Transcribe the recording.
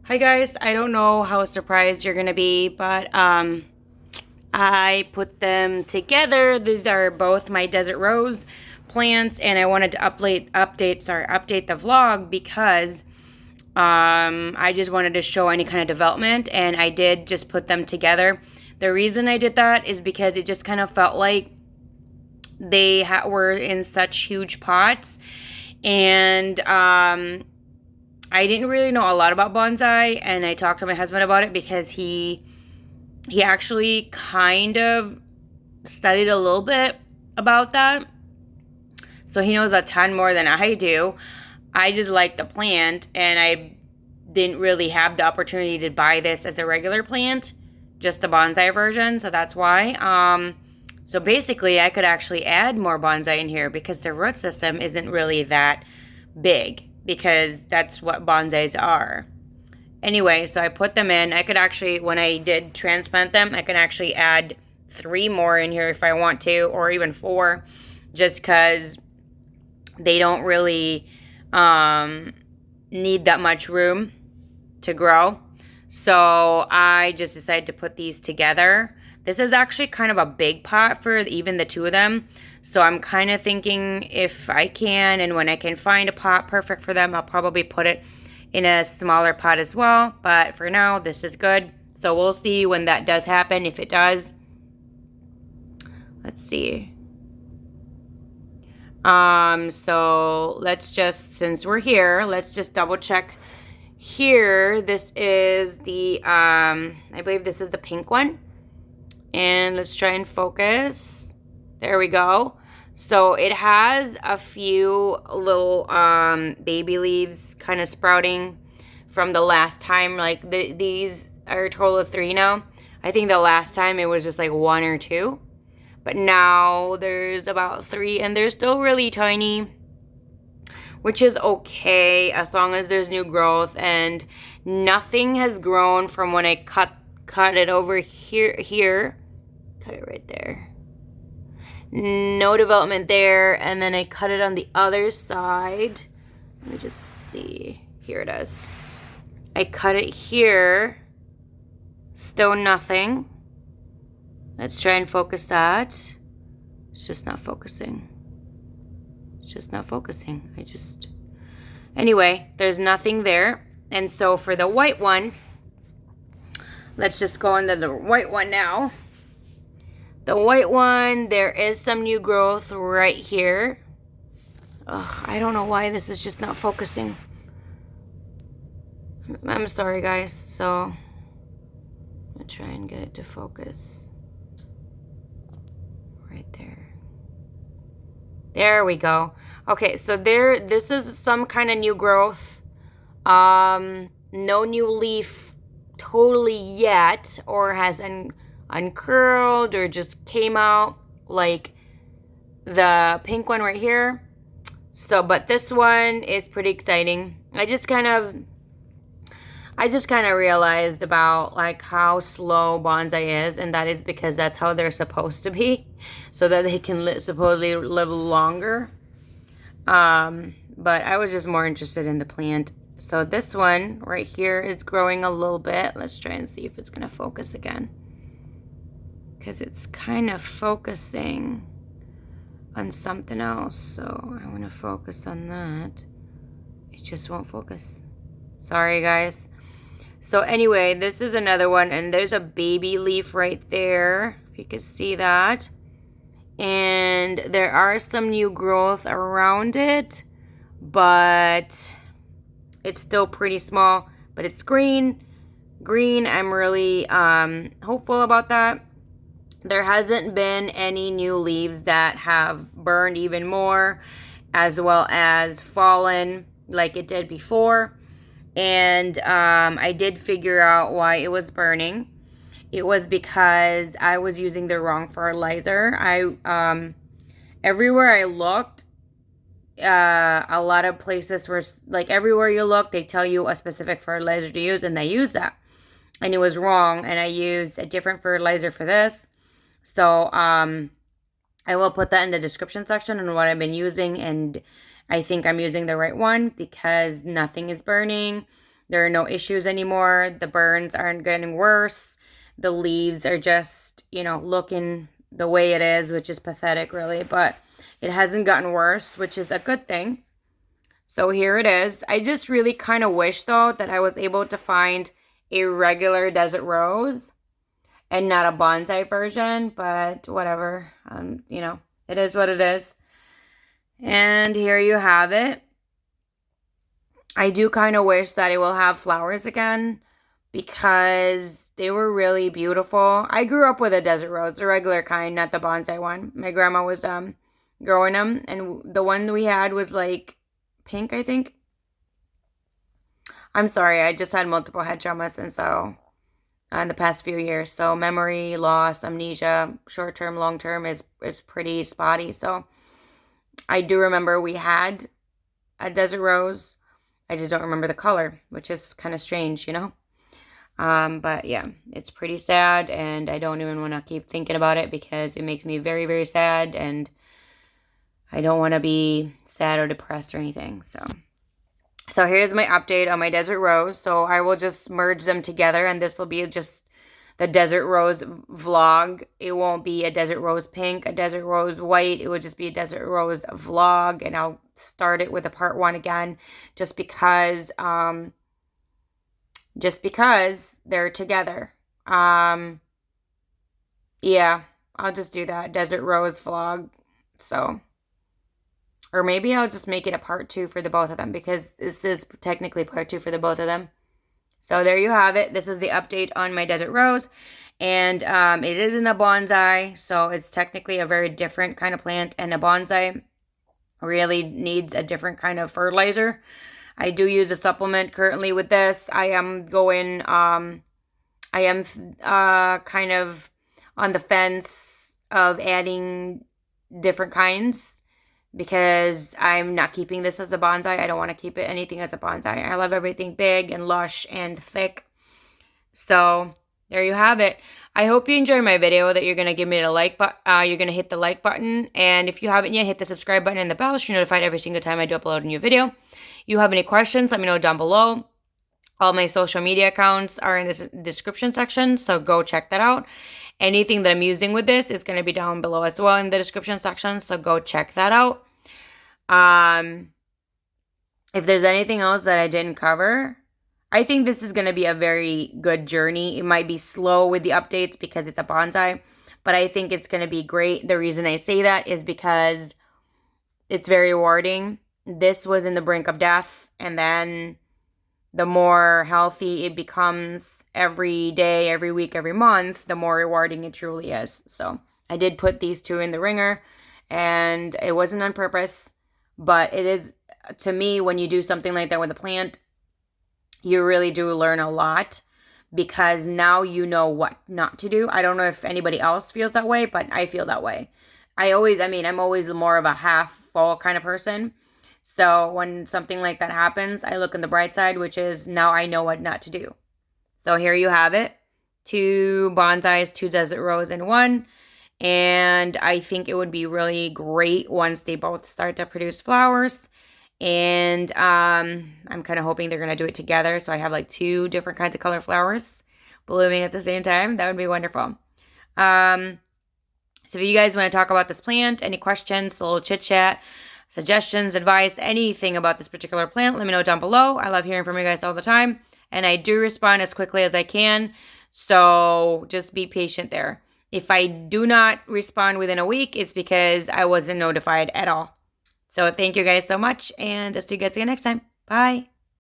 Hi guys, I don't know how surprised you're gonna be, but I put them together. These are both my desert rose plants, and I wanted to update the vlog because I just wanted to show any kind of development, and I did just put them together. The reason I did that is because it just kind of felt like they were in such huge pots, and I didn't really know a lot about bonsai, and I talked to my husband about it because he actually kind of studied a little bit about that. So he knows a ton more than I do. I just like the plant, and I didn't really have the opportunity to buy this as a regular plant, just the bonsai version. So that's why. So basically, I could actually add more bonsai in here because the root system isn't really that big, because that's what bonsais are. Anyway, so I put them in. I could actually, when I did transplant them, I can actually add 3 more in here if I want to, or even 4, just because they don't really need that much room to grow. So I just decided to put these together. This is actually kind of a big pot for even the 2 of them. So I'm kind of thinking if I can, and when I can find a pot perfect for them, I'll probably put it in a smaller pot as well. But for now, this is good. So we'll see when that does happen, if it does. Let's see. So let's just, since we're here, let's just double check here. This is the, I believe this is the pink one. And let's try and focus. There we go. So it has a few little baby leaves kind of sprouting from the last time. Like these are a total of 3 now. I think the last time it was just like 1 or 2. But now there's about 3, and they're still really tiny, which is okay as long as there's new growth, and nothing has grown from when I cut it over here. Cut it right there. No development there, and then I cut it on the other side. Let me just see. Here it is. I cut it here. Still nothing. Let's try and focus that. It's just not focusing. It's just not focusing. Anyway, there's nothing there. And so for the white one, let's just go into the white one now. The white one, there is some new growth right here. Ugh, I don't know why this is just not focusing. I'm sorry, guys. So I'm gonna try and get it to focus. Right there. There we go. Okay, so this is some kind of new growth. No new leaf totally yet, or has uncurled or just came out like the pink one right here. So, but this one is pretty exciting. I just kind of realized about like how slow bonsai is, and that is because that's how they're supposed to be, so that they can supposedly live longer. But I was just more interested in the plant. So this one right here is growing a little bit. Let's try and see if it's gonna focus again, because it's kind of focusing on something else. So I want to focus on that. It just won't focus. Sorry, guys. So anyway, this is another one, and there's a baby leaf right there, if you can see that. And there are some new growth around it, but it's still pretty small. But it's green. I'm really hopeful about that. There hasn't been any new leaves that have burned even more, as well as fallen like it did before. And I did figure out why it was burning. It was because I was using the wrong fertilizer. Everywhere I looked, a lot of places were like, everywhere you look, they tell you a specific fertilizer to use, and I used that, and it was wrong. And I used a different fertilizer for this. So I will put that in the description section on what I've been using, and I think I'm using the right one because nothing is burning. There are no issues anymore. The burns aren't getting worse. The leaves are just, you know, looking the way it is, which is pathetic, really. But it hasn't gotten worse, which is a good thing. So here it is. I just really kind of wish, though, that I was able to find a regular desert rose and not a bonsai version, but whatever. You know, it is what it is. And here you have it. I do kind of wish that it will have flowers again because they were really beautiful. I grew up with a desert rose, the regular kind, not the bonsai one. My grandma was growing them, and the one we had was like pink, I think. I'm sorry, I just had multiple head traumas, and so in the past few years, so memory loss, amnesia, short term, long term is pretty spotty. So I do remember we had a desert rose. I just don't remember the color, which is kind of strange, you know? But yeah, it's pretty sad, and I don't even want to keep thinking about it because it makes me very, very sad, and I don't want to be sad or depressed or anything. So here's my update on my desert rose. So I will just merge them together, and this will be just the desert rose vlog. It won't be a desert rose pink, a desert rose white. It would just be a desert rose vlog, and I'll start it with a part 1 again, just because they're together. Yeah, I'll just do that desert rose vlog. So, or maybe I'll just make it a part 2 for the both of them, because this is technically part 2 for the both of them. So there you have it. This is the update on my desert rose. And it isn't a bonsai, so it's technically a very different kind of plant. And a bonsai really needs a different kind of fertilizer. I do use a supplement currently with this. I am kind of on the fence of adding different kinds, because I'm not keeping this as a bonsai. I don't want to keep it anything as a bonsai. I love everything big and lush and thick. So there you have it. I hope you enjoyed my video, that you're going to give me a like button. You're going to hit the like button. And if you haven't yet, hit the subscribe button and the bell so you're notified every single time I do upload a new video. You have any questions, let me know down below. All my social media accounts are in the description section, so go check that out. Anything that I'm using with this is going to be down below as well in the description section, so go check that out. If there's anything else that I didn't cover, I think this is going to be a very good journey. It might be slow with the updates because it's a bonsai, but I think it's going to be great. The reason I say that is because it's very rewarding. This was in the brink of death, and then the more healthy it becomes every day, every week, every month, the more rewarding it truly is. So I did put these 2 in the ringer, and it wasn't on purpose, but it is, to me, when you do something like that with a plant, you really do learn a lot, because now you know what not to do. I don't know if anybody else feels that way, but I feel that way. I'm always more of a half full kind of person. So when something like that happens, I look on the bright side, which is now I know what not to do. So here you have it. 2 bonsais, 2 desert rose in 1. And I think it would be really great once they both start to produce flowers. And I'm kind of hoping they're going to do it together, so I have like 2 different kinds of color flowers blooming at the same time. That would be wonderful. So if you guys want to talk about this plant, any questions, a little chit chat, suggestions, advice, anything about this particular plant, let me know down below. I love hearing from you guys all the time, and I do respond as quickly as I can, so just be patient there. If I do not respond within a week, it's because I wasn't notified at all. So thank you guys so much, and I'll see you guys again next time. Bye.